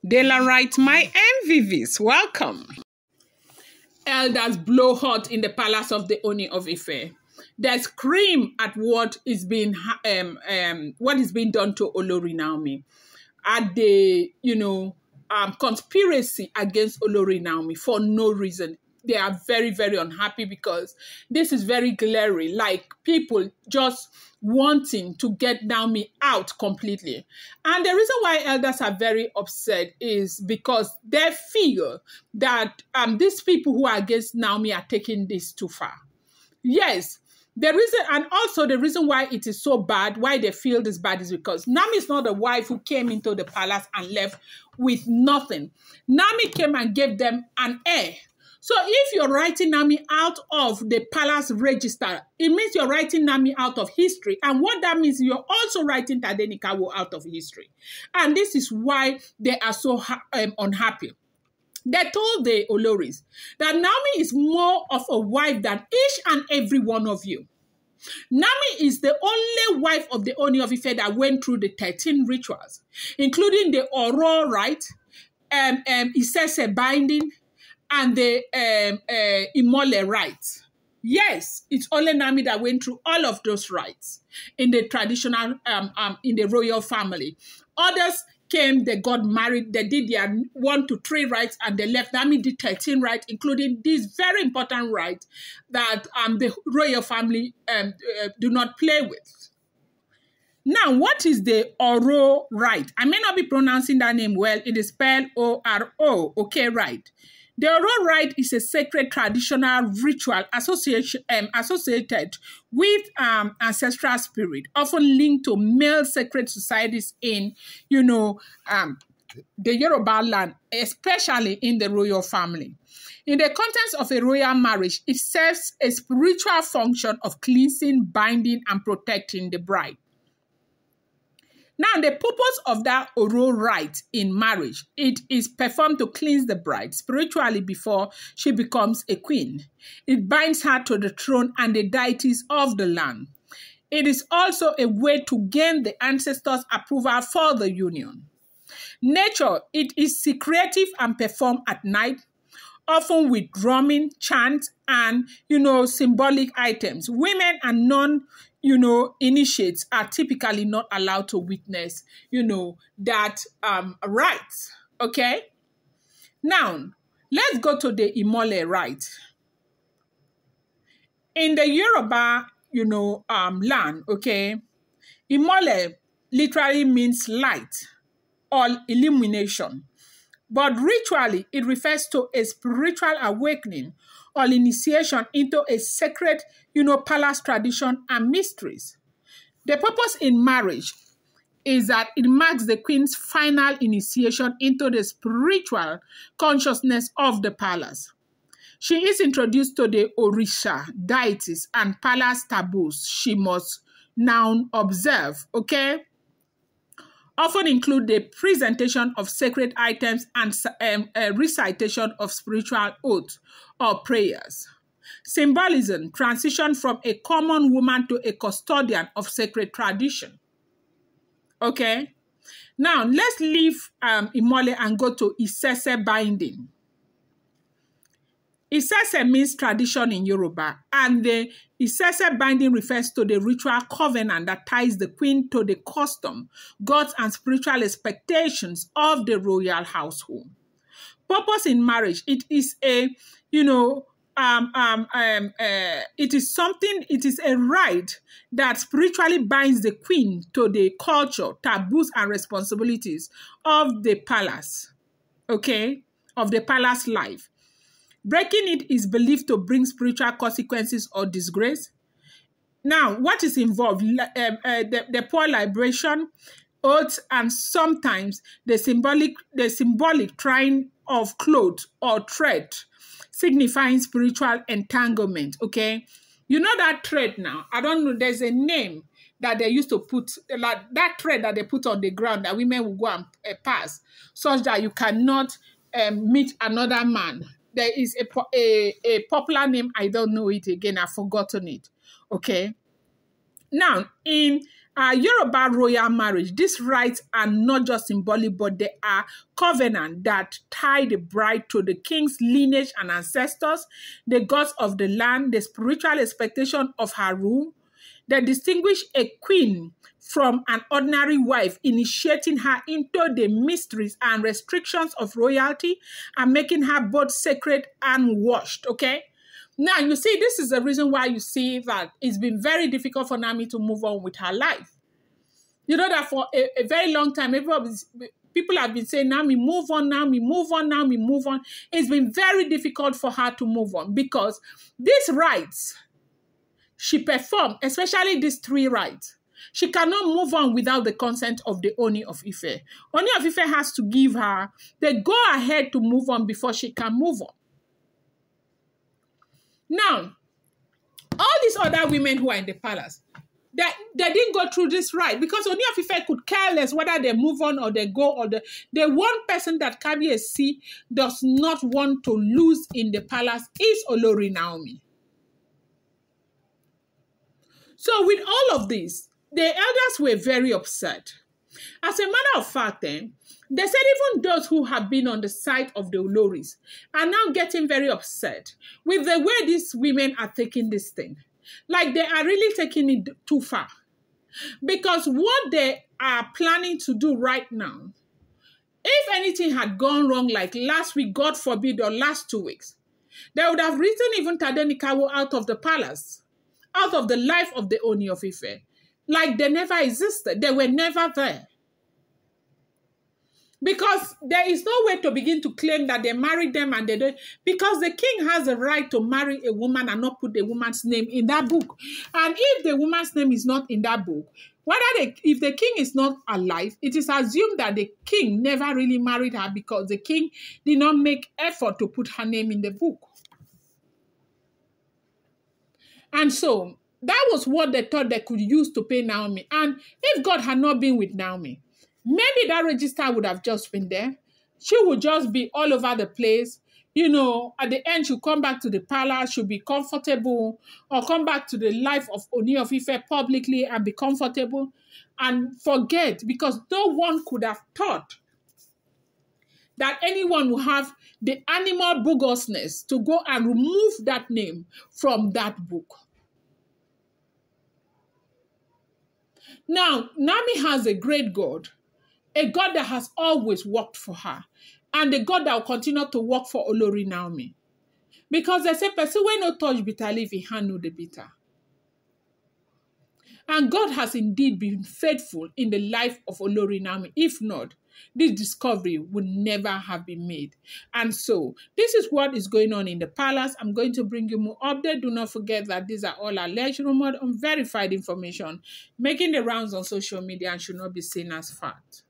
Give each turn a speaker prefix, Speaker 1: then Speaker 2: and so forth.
Speaker 1: Olo Rite, my MVVs, welcome. Elders blow hot in the palace of the Oni of Ife. They scream at what is being done to Olori Naomi, at the conspiracy against Olori Naomi for no reason. They are very, very unhappy because this is very glaring, like people just wanting to get Naomi out completely. And the reason why elders are very upset is because they feel that these people who are against Naomi are taking this too far. Yes, the reason, and also the reason why it is so bad, why they feel this bad, is because Naomi is not a wife who came into the palace and left with nothing. Naomi came and gave them an heir. So if you're writing Naomi out of the palace register, it means you're writing Naomi out of history. And what that means, you're also writing Tadenikawo out of history. And this is why they are so unhappy. They told the Oloris that Naomi is more of a wife than each and every one of you. Naomi is the only wife of the Oni of Ife that went through the 13 rituals, including the Oro Rite, Isese binding, and the Imole Rite. Yes, it's only Naomi that went through all of those rites in the traditional, in the royal family. Others came, they got married, they did their 1 to 3 rites, and they left. Naomi did 13 rites, including this very important rite that the royal family do not play with. Now, what is the Oro Rite? I may not be pronouncing that name well. It is spelled O-R-O, okay, right. The Oro Rite is a sacred traditional ritual associated with ancestral spirit, often linked to male sacred societies in, the Yoruba land, especially in the royal family. In the context of a royal marriage, it serves a spiritual function of cleansing, binding, and protecting the bride. Now, the purpose of that Oro Rite in marriage, it is performed to cleanse the bride spiritually before she becomes a queen. It binds her to the throne and the deities of the land. It is also a way to gain the ancestors' approval for the union. Nature, it is secretive and performed at night, often with drumming, chants, and, symbolic items. Women and initiates are typically not allowed to witness, that rites, okay? Now, let's go to the Imole Rite. In the Yoruba, land, okay, Imole literally means light or illumination. But ritually, it refers to a spiritual awakening or initiation into a sacred, palace tradition and mysteries. The purpose in marriage is that it marks the queen's final initiation into the spiritual consciousness of the palace. She is introduced to the Orisha, deities, and palace taboos she must now observe, okay? Often include the presentation of sacred items and recitation of spiritual oaths or prayers. Symbolism, transition from a common woman to a custodian of sacred tradition. Okay? Now, let's leave Imole and go to Isese binding. Isese means tradition in Yoruba, and the Isese binding refers to the ritual covenant that ties the queen to the custom, gods, and spiritual expectations of the royal household. Purpose in marriage, it is a, it is a rite that spiritually binds the queen to the culture, taboos, and responsibilities of the palace, okay, of the palace life. Breaking it is believed to bring spiritual consequences or disgrace. Now, what is involved? The poor liberation, oaths, and sometimes the symbolic trying of clothes or thread, signifying spiritual entanglement, okay? You know that thread now? I don't know, there's a name that they used to put, like that thread that they put on the ground that women will go and pass, such that you cannot meet another man. There is a popular name, I don't know it again, I've forgotten it, okay? Now, in Yoruba royal marriage, these rites are not just symbolic, but they are covenant that tie the bride to the king's lineage and ancestors, the gods of the land, the spiritual expectation of her rule. They distinguish a queen from an ordinary wife, initiating her into the mysteries and restrictions of royalty and making her both sacred and washed, okay? Now, you see, this is the reason why you see that it's been very difficult for Naomi to move on with her life. You know that for a very long time, people have been saying, Naomi, move on, Naomi, move on, Naomi, move on. It's been very difficult for her to move on because these rites she performed, especially these 3 rites, she cannot move on without the consent of the Oni of Ife. Oni of Ife has to give her the go-ahead to move on before she can move on. Now, all these other women who are in the palace, they didn't go through this rite because Oni of Ife could care less whether they move on or they go or the one person that Kabiyesi does not want to lose in the palace is Olori Naomi. So with all of this, the elders were very upset. As a matter of fact, they said even those who have been on the side of the Oloris are now getting very upset with the way these women are taking this thing. Like they are really taking it too far. Because what they are planning to do right now, if anything had gone wrong like last week, God forbid, or last 2 weeks, they would have written even Tadenikawo out of the palace, out of the life of the Oni of Ife. Like they never existed. They were never there. Because there is no way to begin to claim that they married them and they don't. Because the king has a right to marry a woman and not put the woman's name in that book. And if the woman's name is not in that book, if the king is not alive, it is assumed that the king never really married her because the king did not make effort to put her name in the book. And so that was what they thought they could use to pay Naomi. And if God had not been with Naomi, maybe that register would have just been there. She would just be all over the place. You know, at the end, she'll come back to the palace, she'll be comfortable, or come back to the life of Oni of Ife publicly and be comfortable and forget, because no one could have thought that anyone will have the animal bogusness to go and remove that name from that book. Now, Naomi has a great God, a God that has always worked for her, and a God that will continue to work for Olori Naomi. Because they say, person when no touch bitter leaf, he hand no the bitter. And God has indeed been faithful in the life of Olori Naomi. If not, this discovery would never have been made. And so, this is what is going on in the palace. I'm going to bring you more updates. Do not forget that these are all alleged, rumored, unverified information making the rounds on social media and should not be seen as fact.